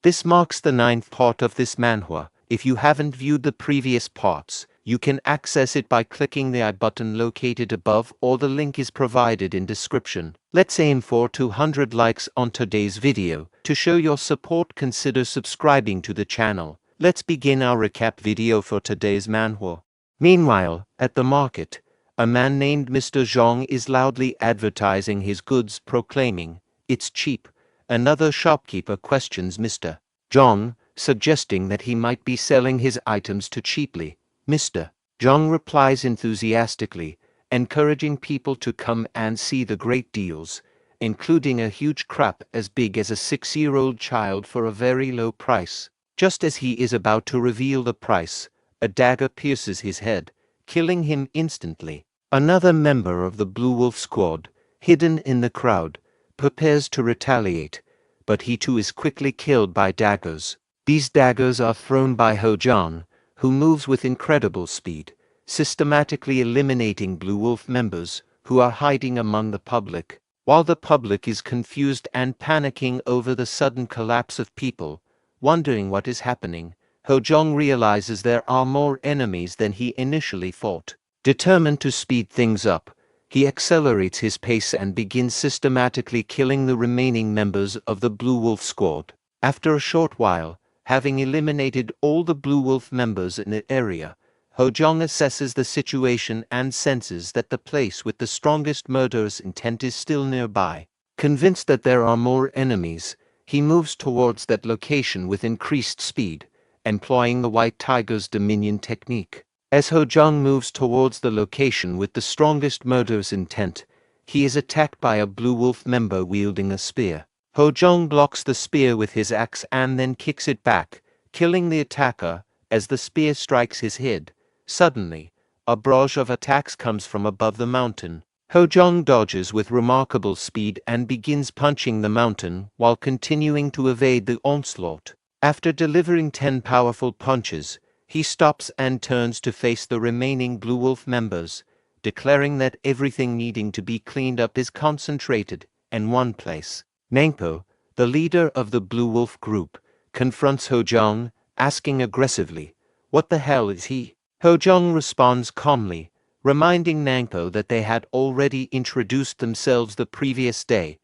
This marks the 9th part of this manhwa. If you haven't viewed the previous parts, you can access it by clicking the I button located above, or the link is provided in description. Let's aim for 200 likes on today's video. To show your support, consider subscribing to the channel. Let's begin our recap video for today's manhwa. Meanwhile, at the market, a man named Mr. Zhong is loudly advertising his goods, proclaiming, "It's cheap." Another shopkeeper questions Mr. Zhong, suggesting that he might be selling his items too cheaply. Mr. Zhong replies enthusiastically, encouraging people to come and see the great deals, including a huge crab as big as a 6-year-old child for a very low price. Just as he is about to reveal the price, a dagger pierces his head, killing him instantly. Another member of the Blue Wolf squad, hidden in the crowd, prepares to retaliate, but he too is quickly killed by daggers. These daggers are thrown by Hojeong, who moves with incredible speed, systematically eliminating Blue Wolf members who are hiding among the public. While the public is confused and panicking over the sudden collapse of people, wondering what is happening, Hojeong realizes there are more enemies than he initially thought. Determined to speed things up, he accelerates his pace and begins systematically killing the remaining members of the Blue Wolf squad. After a short while, having eliminated all the Blue Wolf members in the area, Hojeong assesses the situation and senses that the place with the strongest murderous intent is still nearby. Convinced that there are more enemies, he moves towards that location with increased speed, employing the White Tiger's Dominion technique. As Hojeong moves towards the location with the strongest murderous intent, he is attacked by a Blue Wolf member wielding a spear. Hojeong blocks the spear with his axe and then kicks it back, killing the attacker as the spear strikes his head. Suddenly, a barrage of attacks comes from above the mountain. Hojeong dodges with remarkable speed and begins punching the mountain while continuing to evade the onslaught. After delivering 10 powerful punches, he stops and turns to face the remaining Blue Wolf members, declaring that everything needing to be cleaned up is concentrated in one place. Nangpo, the leader of the Blue Wolf group, confronts Hojeong, asking aggressively, "What the hell is he?" Hojeong responds calmly, reminding Nangpo that they had already introduced themselves the previous day.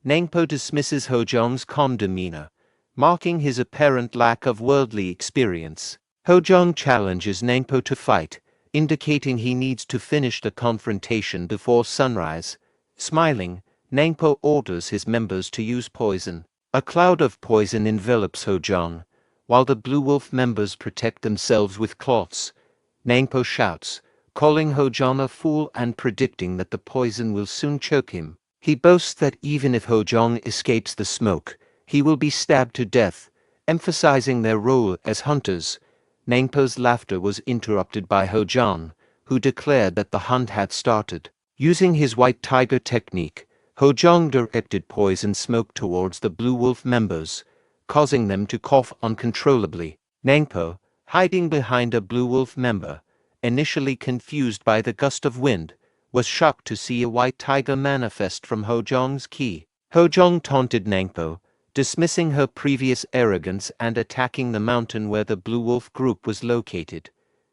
Nangpo dismisses Hojeong's calm demeanor, marking his apparent lack of worldly experience. Hojeong challenges Nangpo to fight, indicating he needs to finish the confrontation before sunrise. Smiling, Nangpo orders his members to use poison. A cloud of poison envelops Hojeong, while the Blue Wolf members protect themselves with cloths. Nangpo shouts, calling Hojeong a fool and predicting that the poison will soon choke him. He boasts that even if Hojeong escapes the smoke, he will be stabbed to death, emphasizing their role as hunters. Nangpo's laughter was interrupted by Hojeong, who declared that the hunt had started. Using his White Tiger technique, Hojeong directed poison smoke towards the Blue Wolf members, causing them to cough uncontrollably. Nangpo, hiding behind a Blue Wolf member, initially confused by the gust of wind, was shocked to see a White Tiger manifest from Hojeong's ki. Hojeong taunted Nangpo, dismissing her previous arrogance and attacking the mountain where the Blue Wolf group was located.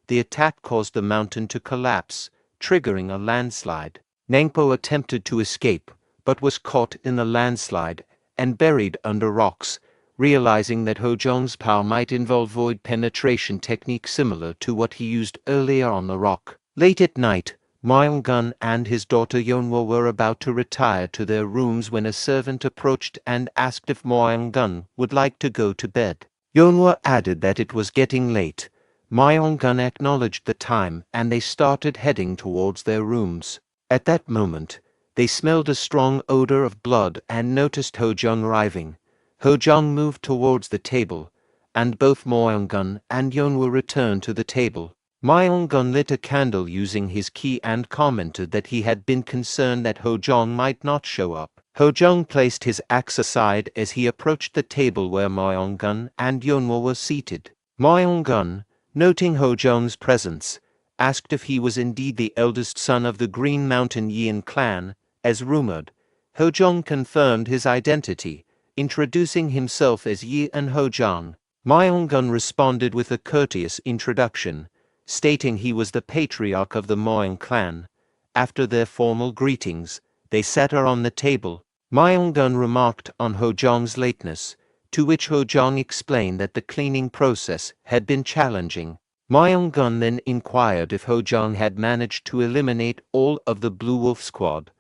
The attack caused the mountain to collapse, triggering a landslide. Nangpo attempted to escape, but was caught in the landslide and buried under rocks, realizing that Hojeong's power might involve void penetration technique similar to what he used earlier on the rock. Late at night, Yeon and his daughter Yeonhwa were about to retire to their rooms when a servant approached and asked if Yeon would like to go to bed. Yeonhwa added that it was getting late. Yeon acknowledged the time and they started heading towards their rooms. At that moment, they smelled a strong odor of blood and noticed Hojeong arriving. Hojeong moved towards the table, and both Yeon and Yeonhwa returned to the table. Yeon lit a candle using his ki and commented that he had been concerned that Hojeong might not show up. Hojeong placed his axe aside as he approached the table where Yeon and Yeonhwa were seated. Yeon, noting Hojeong's presence, asked if he was indeed the eldest son of the Green Mountain Yeon Clan, as rumored. Hojeong confirmed his identity, introducing himself as Yeon Hojeong. Yeon responded with a courteous introduction, stating he was the Patriarch of the Yeon Clan. After their formal greetings, they sat around the table. Yeon remarked on Hojeong's lateness, to which Hojeong explained that the cleaning process had been challenging. Yeon then inquired if Hojeong had managed to eliminate all of the Blue Wolf squad.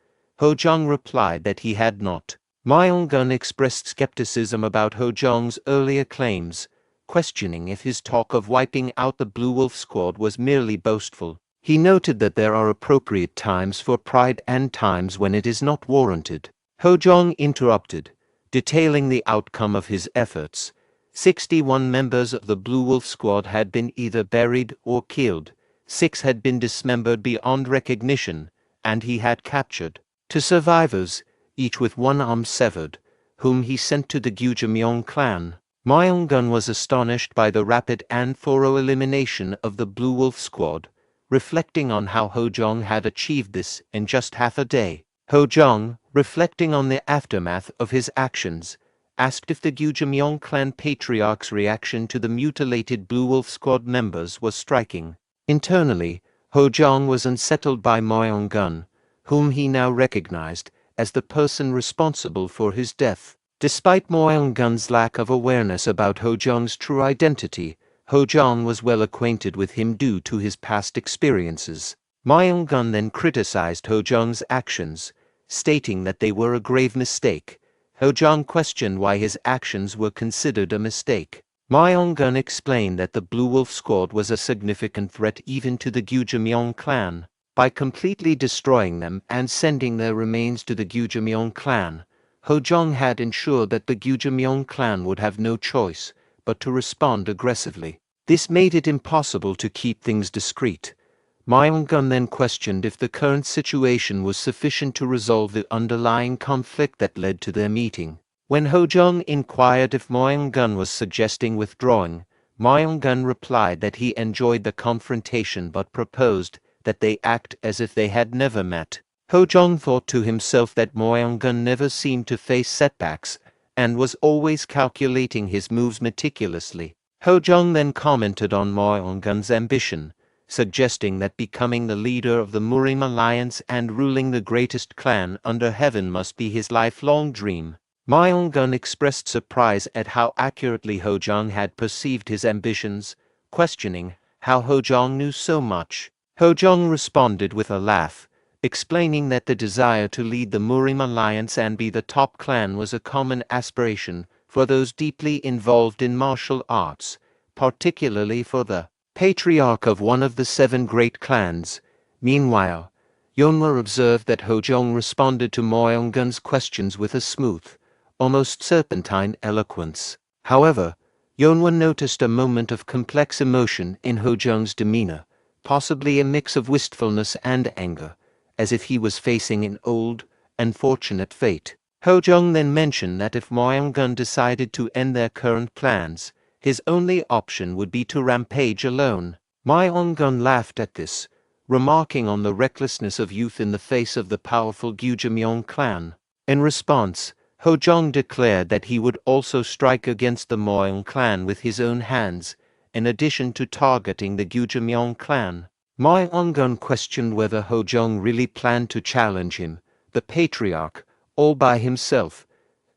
Hojeong replied that he had not. Yeon expressed skepticism about Hojeong's earlier claims, questioning if his talk of wiping out the Blue Wolf squad was merely boastful. He noted that there are appropriate times for pride and times when it is not warranted. Hojeong interrupted, detailing the outcome of his efforts. 61 members of the Blue Wolf squad had been either buried or killed, 6 had been dismembered beyond recognition, and he had captured 2 survivors, each with one arm severed, whom he sent to the Guyong Clan. Yeon was astonished by the rapid and thorough elimination of the Blue Wolf squad, reflecting on how Hojeong had achieved this in just half a day. Hojeong, reflecting on the aftermath of his actions, asked if the Guyong Clan Patriarch's reaction to the mutilated Blue Wolf squad members was striking. Internally, Hojeong was unsettled by Yeon, whom he now recognized as the person responsible for his death. Despite Yeon's lack of awareness about Hojeong's true identity, Hojeong was well acquainted with him due to his past experiences. Yeon then criticized Hojeong's actions, stating that they were a grave mistake. Hojeong questioned why his actions were considered a mistake. Yeon explained that the Blue Wolf squad was a significant threat even to the Guyong Clan. By completely destroying them and sending their remains to the Guyong Clan, Hojeong had ensured that the Guyong Clan would have no choice but to respond aggressively. This made it impossible to keep things discreet. Yeon then questioned if the current situation was sufficient to resolve the underlying conflict that led to their meeting. When Hojeong inquired if Yeon was suggesting withdrawing, Yeon replied that he enjoyed the confrontation but proposed that they act as if they had never met. Hojeong thought to himself that Yeon never seemed to face setbacks and was always calculating his moves meticulously. Hojeong then commented on Yeon's ambition, suggesting that becoming the leader of the Murim Alliance and ruling the greatest clan under heaven must be his lifelong dream. Yeon expressed surprise at how accurately Hojeong had perceived his ambitions, questioning how Hojeong knew so much. Hojeong responded with a laugh, explaining that the desire to lead the Murim Alliance and be the top clan was a common aspiration for those deeply involved in martial arts, particularly for the Patriarch of one of the 7 great clans. Meanwhile, Yeon observed that Hojeong responded to Yeon's questions with a smooth, almost serpentine eloquence. However, Yeon noticed a moment of complex emotion in Hojeong's demeanor, possibly a mix of wistfulness and anger, as if he was facing an old, unfortunate fate. Hojeong then mentioned that if Yeon decided to end their current plans, his only option would be to rampage alone. Yeon laughed at this, remarking on the recklessness of youth in the face of the powerful Guyong Clan. In response, Hojeong declared that he would also strike against the Yeon Clan with his own hands, in addition to targeting the Guyong Clan. Yeon questioned whether Hojeong really planned to challenge him, the Patriarch, all by himself.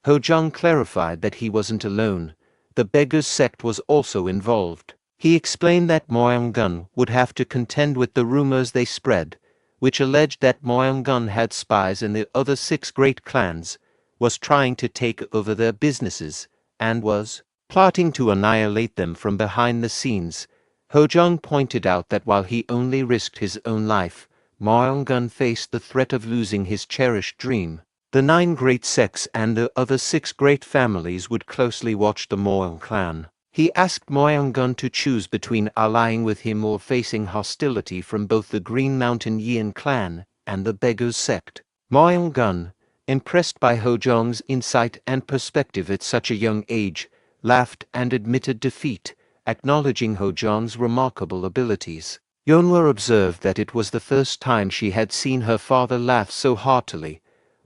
Hojeong clarified that he wasn't alone. The Beggars sect was also involved. He explained that Yeon would have to contend with the rumors they spread, which alleged that Yeon had spies in the other 6 great clans, was trying to take over their businesses, and was plotting to annihilate them from behind the scenes. Hojeong pointed out that while he only risked his own life, Yeon faced the threat of losing his cherished dream. The 9 great sects and the other 6 great families would closely watch the Yeon Clan. He asked Yeon to choose between allying with him or facing hostility from both the Green Mountain Yeon Clan and the Beggars sect. Yeon, impressed by Hojeong's insight and perspective at such a young age, laughed and admitted defeat, acknowledging Hojeong's remarkable abilities. Yeon observed that it was the first time she had seen her father laugh so heartily.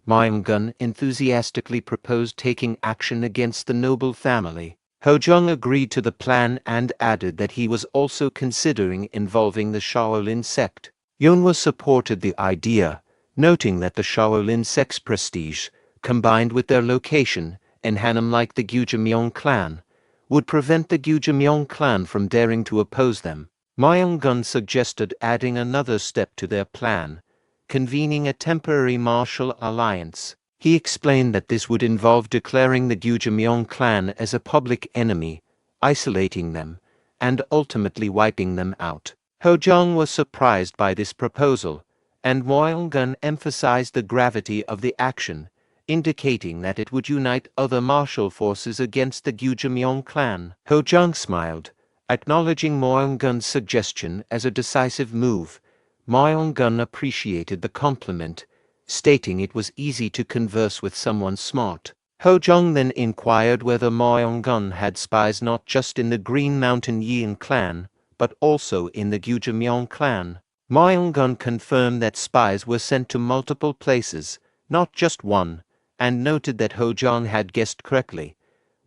Myeong-gun enthusiastically proposed taking action against the noble family. Hojeong agreed to the plan and added that he was also considering involving the Shaolin sect. Yeonhwa supported the idea, noting that the Shaolin sect's prestige, combined with their location in Hanam like the Guyong Clan, would prevent the Guyong Clan from daring to oppose them. Myeong-gun suggested adding another step to their plan, convening a temporary martial alliance. He explained that this would involve declaring the Guyong Clan as a public enemy, isolating them, and ultimately wiping them out. Hojeong was surprised by this proposal, and Myeong-gun emphasized the gravity of the action, indicating that it would unite other martial forces against the Guyong Clan. Hojeong smiled, acknowledging Myeong-gun's suggestion as a decisive move. Myeong-gun appreciated the compliment, stating it was easy to converse with someone smart. Hojeong then inquired whether Myeong-gun had spies not just in the Green Mountain Yeon Clan, but also in the Guyong Clan. Myeong-gun confirmed that spies were sent to multiple places, not just one, and noted that Hojeong had guessed correctly.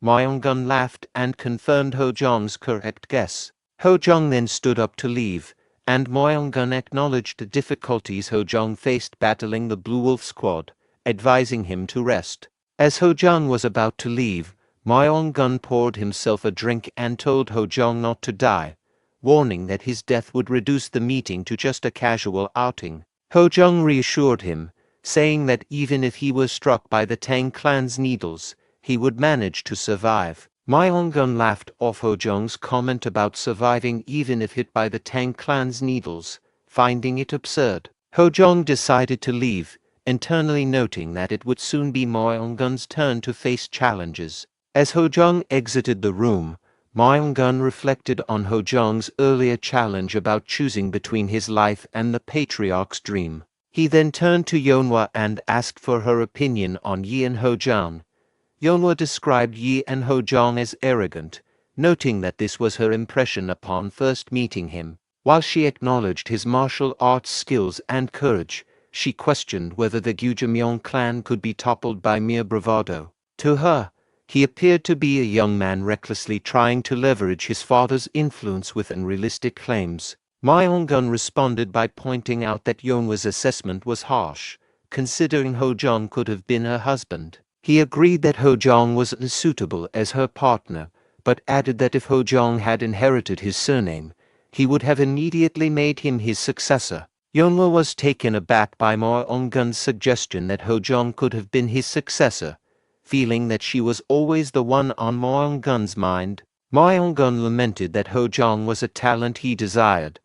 Myeong-gun laughed and confirmed Hojeong's correct guess. Hojeong then stood up to leave, and Myeong-gun acknowledged the difficulties Hojeong faced battling the Blue Wolf squad, advising him to rest. As Hojeong was about to leave, Myeong-gun poured himself a drink and told Hojeong not to die, warning that his death would reduce the meeting to just a casual outing. Hojeong reassured him, saying that even if he was struck by the Tang clan's needles, he would manage to survive. Myeong-gun laughed off Hojeong's comment about surviving even if hit by the Tang clan's needles, finding it absurd. Hojeong decided to leave, internally noting that it would soon be Myeong-gun's turn to face challenges. As Hojeong exited the room, Myeong-gun reflected on Hojeong's earlier challenge about choosing between his life and the Patriarch's dream. He then turned to Yeonhwa and asked for her opinion on Yeon Hojeong. Yeonhwa described Yeon Hojeong as arrogant, noting that this was her impression upon first meeting him. While she acknowledged his martial arts skills and courage, she questioned whether the Guyong Clan could be toppled by mere bravado. To her, he appeared to be a young man recklessly trying to leverage his father's influence with unrealistic claims. Myeong-gun responded by pointing out that Yeonhwa's assessment was harsh, considering Hojeong could have been her husband. He agreed that Hojeong was unsuitable as her partner, but added that if Hojeong had inherited his surname, he would have immediately made him his successor. Yeonhwa was taken aback by Myeong-gun's suggestion that Hojeong could have been his successor, feeling that she was always the one on Myeong-gun's mind. Myeong-gun lamented that Hojeong was a talent he desired.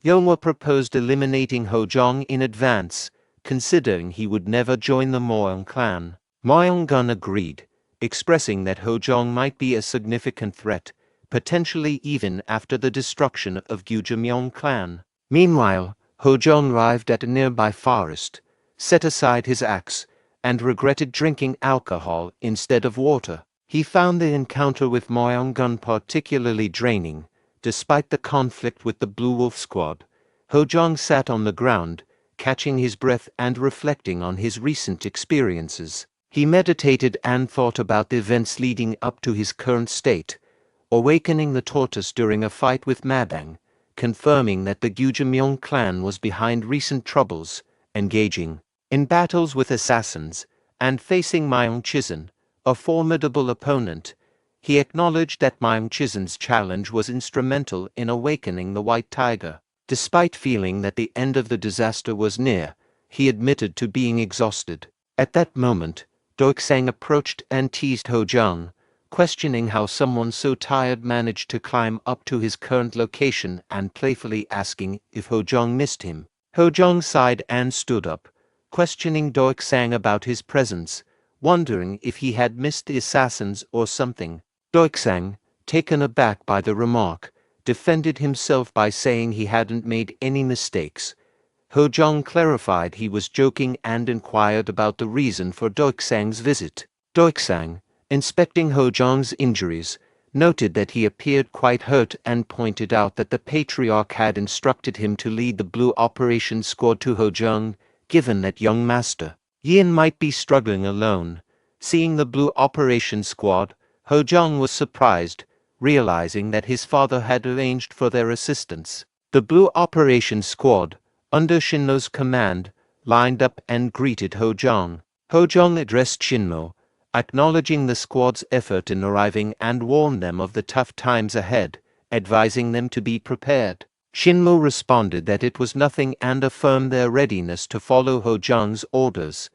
Yeonhwa proposed eliminating Hojeong in advance, considering he would never join the Yeon Clan. Myeong-gun agreed, expressing that Hojeong might be a significant threat, potentially even after the destruction of Guyong Clan. Meanwhile, Hojeong arrived at a nearby forest, set aside his axe, and regretted drinking alcohol instead of water. He found the encounter with Myeong-gun particularly draining. Despite the conflict with the Blue Wolf squad, Hojeong sat on the ground, catching his breath and reflecting on his recent experiences. He meditated and thought about the events leading up to his current state, awakening the tortoise during a fight with Mabang, confirming that the Guyong Clan was behind recent troubles, engaging in battles with assassins, and facing Myeong Chizun, a formidable opponent. He acknowledged that Myeong Chizun's challenge was instrumental in awakening the White Tiger. Despite feeling that the end of the disaster was near, he admitted to being exhausted. At that moment, Doiksang approached and teased Hojeong, questioning how someone so tired managed to climb up to his current location and playfully asking if Hojeong missed him. Hojeong sighed and stood up, questioning Doiksang about his presence, wondering if he had missed the assassins or something. Doiksang, taken aback by the remark, defended himself by saying he hadn't made any mistakes. Hojeong clarified he was joking and inquired about the reason for Doiksang's visit. Doiksang, inspecting Hojeong's injuries, noted that he appeared quite hurt and pointed out that the Patriarch had instructed him to lead the Blue Operation Squad to Hojeong, given that young master Yeon might be struggling alone. Seeing the Blue Operation Squad, Hojeong was surprised, realizing that his father had arranged for their assistance. The Blue Operation Squad, under Shinmo's command, lined up and greeted Hojeong. Hojeong addressed Shinmo, acknowledging the squad's effort in arriving and warned them of the tough times ahead, advising them to be prepared. Shinmo responded that it was nothing and affirmed their readiness to follow Hojeong's orders.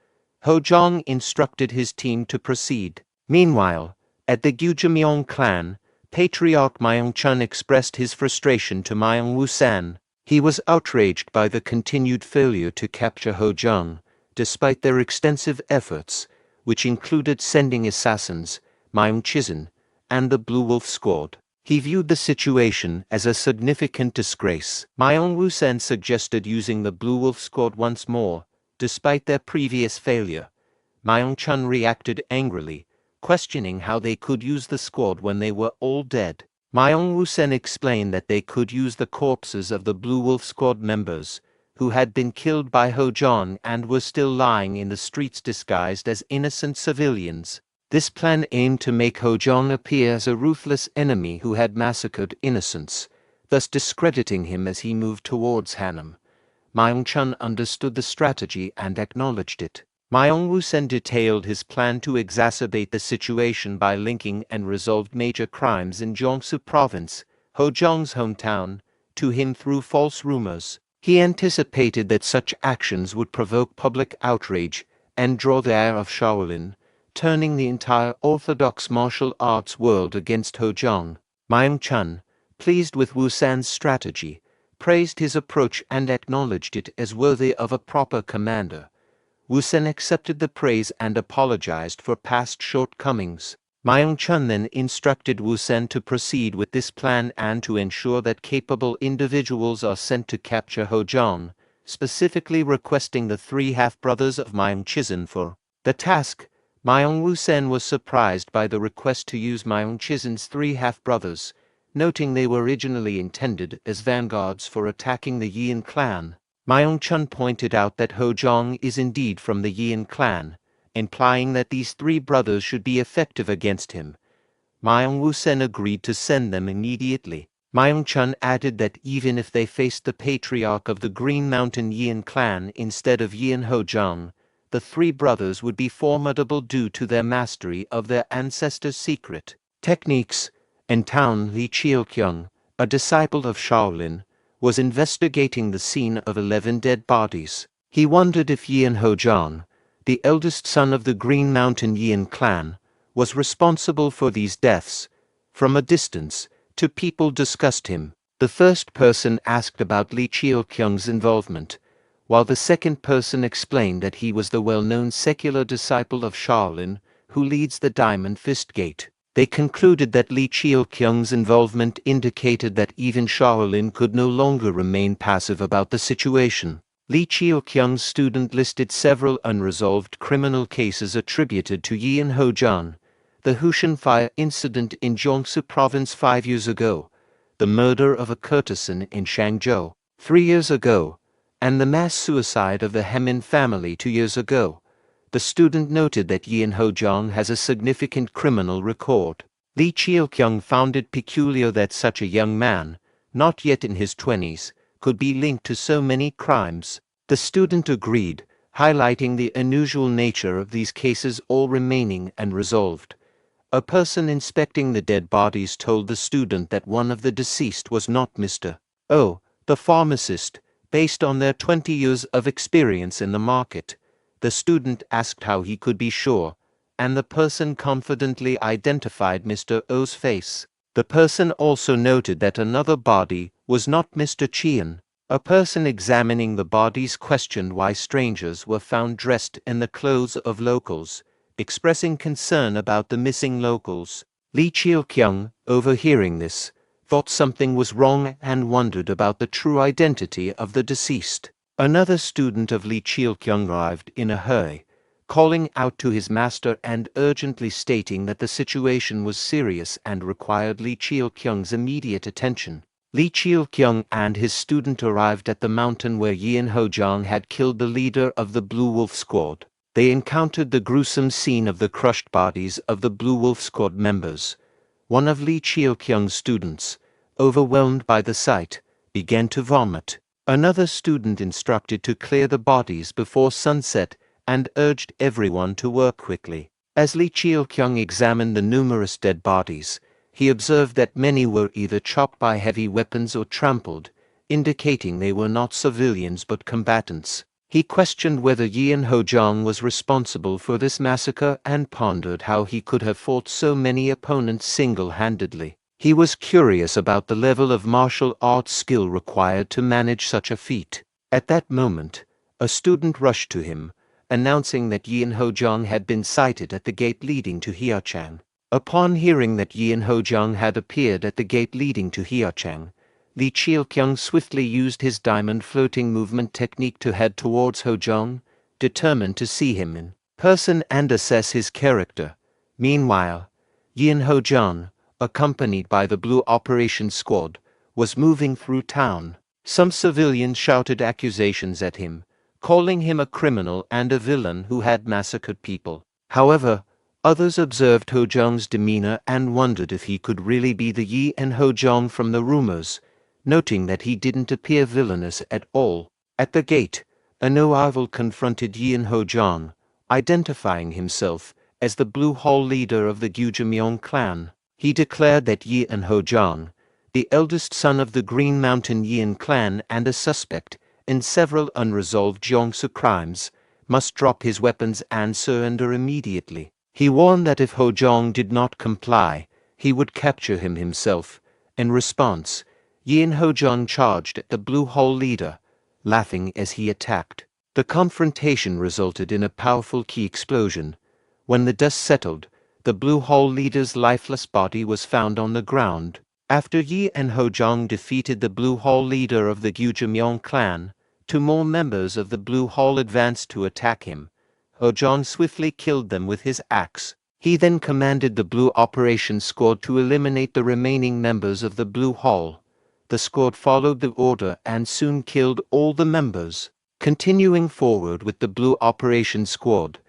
Hojeong instructed his team to proceed. Meanwhile, at the Guyong Clan, Patriarch Myung-chun expressed his frustration to Myung-woo-san. He was outraged by the continued failure to capture Hojeong, despite their extensive efforts, which included sending assassins, Myung-chizun, and the Blue Wolf Squad. He viewed the situation as a significant disgrace. Myung-woo-san suggested using the Blue Wolf Squad once more, despite their previous failure. Myung-chun reacted angrily, questioning how they could use the squad when they were all dead. Myung-woo-san explained that they could use the corpses of the Blue Wolf Squad members, who had been killed by Hojeong and were still lying in the streets disguised as innocent civilians. This plan aimed to make Hojeong appear as a ruthless enemy who had massacred innocents, thus discrediting him as he moved towards Hanam. Myung-chun understood the strategy and acknowledged it. Myung-woo-sen detailed his plan to exacerbate the situation by linking and resolved major crimes in Gyeongsu Province, Hojeong's hometown, to him through false rumors. He anticipated that such actions would provoke public outrage and draw the ire of Shaolin, turning the entire orthodox martial arts world against Hojeong. Myung-chun, pleased with Woo-san's strategy, praised his approach and acknowledged it as worthy of a proper commander. Woo-san accepted the praise and apologized for past shortcomings. Myung-chun then instructed Woo-san to proceed with this plan and to ensure that capable individuals are sent to capture Hojeong, specifically requesting the three half-brothers of Myung-chizun for the task. Myung-woo-sen was surprised by the request to use Myung-chizun's three half-brothers, noting they were originally intended as vanguards for attacking the Yeon Clan. Myung-chun pointed out that Hojeong is indeed from the Yeon Clan, implying that these three brothers should be effective against him. Myung-woo-sen agreed to send them immediately. Myung-chun added that even if they faced the Patriarch of the Green Mountain Yeon Clan instead of Yeon Hojeong, the three brothers would be formidable due to their mastery of their ancestors' secret techniques. Entangled Lee Cheol-kyung, a disciple of Shaolin, was investigating the scene of 11 dead bodies. He wondered if Yeon Hojeong, the eldest son of the Green Mountain Yeon Clan, was responsible for these deaths. From a distance, two people discussed him. The first person asked about Lee Cheol-kyung's involvement, while the second person explained that he was the well-known secular disciple of Shaolin who leads the Diamond Fist Gate. They concluded that Lee Cheol-kyung's involvement indicated that even Shaolin could no longer remain passive about the situation. Lee Cheol-kyung's student listed several unresolved criminal cases attributed to Yeon Hojeong: the Hushin fire incident in Gyeongsu Province 5 years ago, the murder of a courtesan in Shangzhou 3 years ago, and the mass suicide of the Hemin family 2 years ago. The student noted that Yeon Hojeong has a significant criminal record. Lee Cheol-kyung found it peculiar that such a young man, not yet in his 20s, could be linked to so many crimes. The student agreed, highlighting the unusual nature of these cases all remaining unresolved. A person inspecting the dead bodies told the student that one of the deceased was not Mr. O, the pharmacist, based on their 20 years of experience in the market. The student asked how he could be sure, and the person confidently identified Mr. O's face. The person also noted that another body was not Mr. Cheon. A person examining the bodies questioned why strangers were found dressed in the clothes of locals, expressing concern about the missing locals. Lee Cheol-kyung, overhearing this, thought something was wrong and wondered about the true identity of the deceased. Another student of Lee Cheol-kyung arrived in a hurry, calling out to his master and urgently stating that the situation was serious and required Lee Cheol-kyung's immediate attention. Lee Cheol-kyung and his student arrived at the mountain where Yeon Hojeong had killed the leader of the Blue Wolf Squad. they encountered the gruesome scene of the crushed bodies of the Blue Wolf Squad members. One of Lee Cheok-young's students, overwhelmed by the sight, began to vomit. Another student instructed to clear the bodies before sunset and urged everyone to work quickly. As Lee Cheok-young examined the numerous dead bodies, he observed that many were either chopped by heavy weapons or trampled, indicating they were not civilians but combatants. He questioned whether Yeon Hojeong was responsible for this massacre and pondered how he could have fought so many opponents single-handedly. He was curious about the level of martial arts skill required to manage such a feat. At that moment, a student rushed to him, announcing that Yeon Hojeong had been sighted at the gate leading to Hyeochang. Upon hearing that Yeon Hojeong had appeared at the gate leading to Hyeochang, Lee Cheok-young swiftly used his diamond floating movement technique to head towards Hojeong, determined to see him in person and assess his character. Meanwhile, Yeon Hojeong, accompanied by the Blue Operations Squad, was moving through town. Some civilians shouted accusations at him, calling him a criminal and a villain who had massacred people. However, others observed Hojeong's demeanor and wondered if he could really be the Yeon Hojeong from the rumors, noting that he didn't appear villainous at all. At the gate, a new rival confronted Yeon Hojeong, identifying himself as the Blue Hall leader of the Guyong Clan. He declared that Yeon Hojeong, the eldest son of the Green Mountain Yeon Clan and a suspect in several unresolved Jeongsu crimes, must drop his weapons and surrender immediately. He warned that if Hojeong did not comply, he would capture him himself. In response, Yeon Hojeong charged at the Blue Hall leader, laughing as he attacked. The confrontation resulted in a powerful key explosion. When the dust settled, the Blue Hall leader's lifeless body was found on the ground. After Yeon Hojeong defeated the Blue Hall leader of the Guyong Clan, 2 more members of the Blue Hall advanced to attack him. Hojeong swiftly killed them with his axe. He then commanded the Blue Operations Squad to eliminate the remaining members of the Blue Hall. The squad followed the order and soon killed all the members. Continuing forward with the Blue Operations Squad,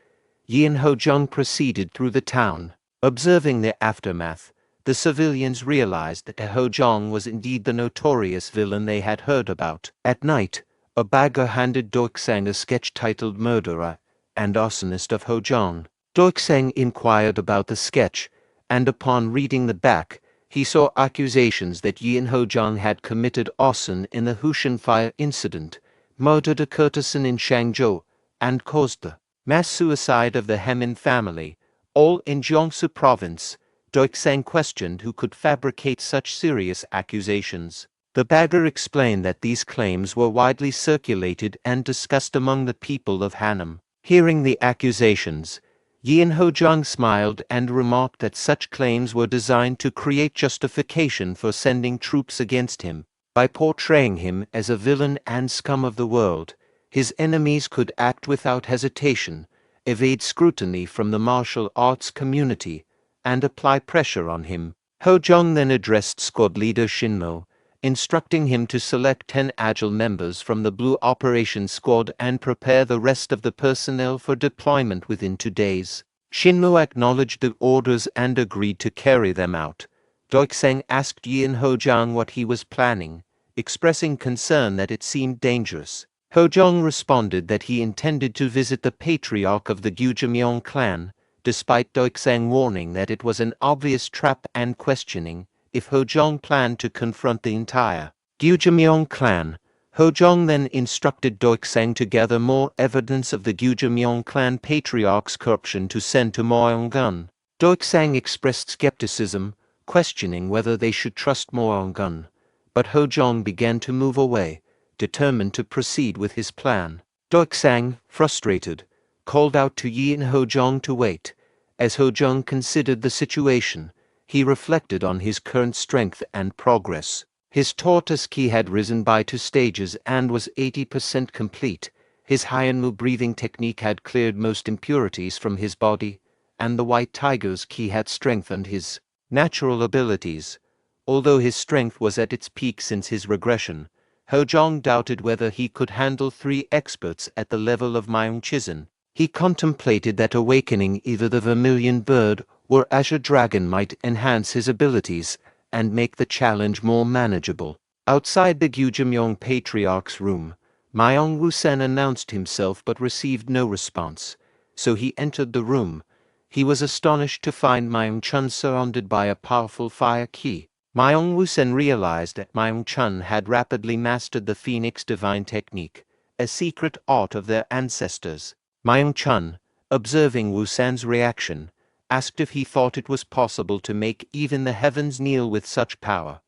Yeon Hojeong proceeded through the town. Observing the aftermath, the civilians realized that Hojeong was indeed the notorious villain they had heard about. At night, a bagger handed Doiksang a sketch titled Murderer and Arsonist of Hojeong. Doiksang inquired about the sketch, and upon reading the back, he saw accusations that Yeon Hojeong had committed arson in the Hushan fire incident, murdered a courtesan in Shangzhou, and caused the mass suicide of the Hemin family, all in Jeongsu province. Doiksang questioned who could fabricate such serious accusations. The bagger explained that these claims were widely circulated and discussed among the people of Hanam. Hearing the accusations, Yeon Hojeong smiled and remarked that such claims were designed to create justification for sending troops against him. By portraying him as a villain and scum of the world, his enemies could act without hesitation, evade scrutiny from the martial arts community, and apply pressure on him. Hojeong then addressed squad leader Shinmo, instructing him to select 10 agile members from the Blue Operations Squad and prepare the rest of the personnel for deployment within 2 days. Shinmo acknowledged the orders and agreed to carry them out. Doiksang asked Yeon Hojeong what he was planning, expressing concern that it seemed dangerous. Hojeong responded that he intended to visit the Patriarch of the Guyong Clan, despite Doiksang warning that it was an obvious trap and questioning if Hojeong planned to confront the entire Guyong Clan. Hojeong then instructed Doiksang to gather more evidence of the Guyong Clan Patriarch's corruption to send to Moyongun. Doiksang expressed skepticism, questioning whether they should trust Moyongun, but Hojeong began to move away, determined to proceed with his plan. Doiksang, frustrated, called out to Yeon Hojeong to wait. As Hojeong considered the situation, he reflected on his current strength and progress. His tortoise key had risen by 2 stages and was 80% complete. His Hyanmu breathing technique had cleared most impurities from his body, and the White Tiger's key had strengthened his natural abilities. Although his strength was at its peak since his regression, Hojeong doubted whether he could handle 3 experts at the level of Myung Chizun. He contemplated that awakening either the vermilion bird or azure dragon might enhance his abilities and make the challenge more manageable. Outside the Guyong Patriarch's room, Myung Woosen announced himself but received no response, so he entered the room. He was astonished to find Myung Chun surrounded by a powerful fire key. Myung Woosen realized that Myung Chun had rapidly mastered the Phoenix Divine Technique, a secret art of their ancestors. Myung Chun, observing Woosen's reaction, asked if he thought it was possible to make even the heavens kneel with such power.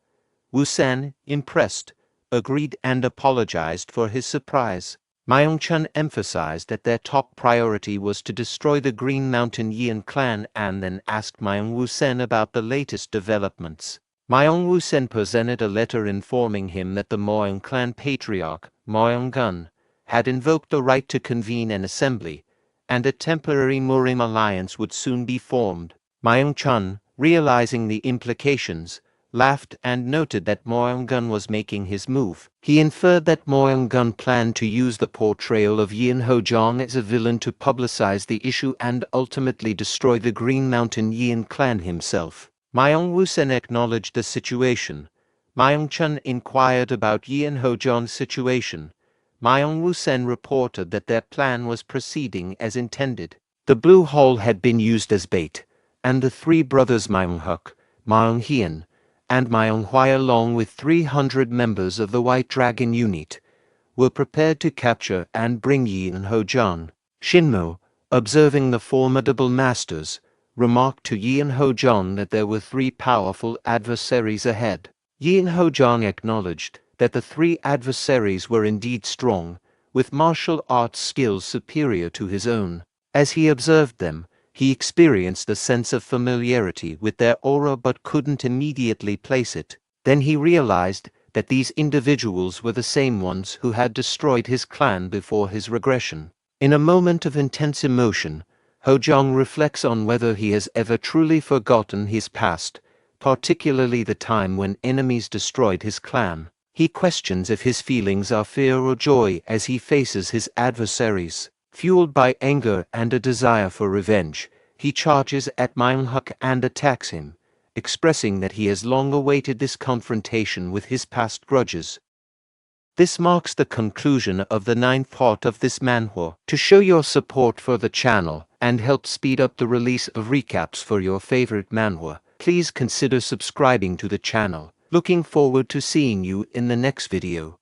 Woosen, impressed, agreed and apologized for his surprise. Myung Chun emphasized that their top priority was to destroy the Green Mountain Yeon Clan and then asked Myung Woosen about the latest developments. Myung Woosen presented a letter informing him that the Yeon Clan Patriarch, Yeon Gun, had invoked the right to convene an assembly, and a temporary Murim Alliance would soon be formed. Myung Chun, realizing the implications, laughed and noted that Yeon Gun was making his move. He inferred that Yeon Gun planned to use the portrayal of Yeon Hojeong as a villain to publicize the issue and ultimately destroy the Green Mountain Yeon Clan himself. Myung Woosen acknowledged the situation. Myung Chun inquired about Yeon Hojeong's situation. Myung Woosen reported that their plan was proceeding as intended. The blue hole had been used as bait, and the three brothers Myung Huk, Myung Hien, and Myung Hwai along with 300 members of the White Dragon unit were prepared to capture and bring Yeon Hojeong. Shinmo, observing the formidable masters, remarked to Yeon Hojeong that there were three powerful adversaries ahead. Yeon Hojeong acknowledged that the three adversaries were indeed strong, with martial arts skills superior to his own. As he observed them, he experienced a sense of familiarity with their aura but couldn't immediately place it. Then he realized that these individuals were the same ones who had destroyed his clan before his regression. In a moment of intense emotion, Hojeong reflects on whether he has ever truly forgotten his past, particularly the time when enemies destroyed his clan. He questions if his feelings are fear or joy as he faces his adversaries. Fueled by anger and a desire for revenge, he charges at Myung Huk and attacks him, expressing that he has long awaited this confrontation with his past grudges. This marks the conclusion of the 9th part of this manhwa. To show your support for the channel and help speed up the release of recaps for your favorite manhwa, please consider subscribing to the channel. Looking forward to seeing you in the next video.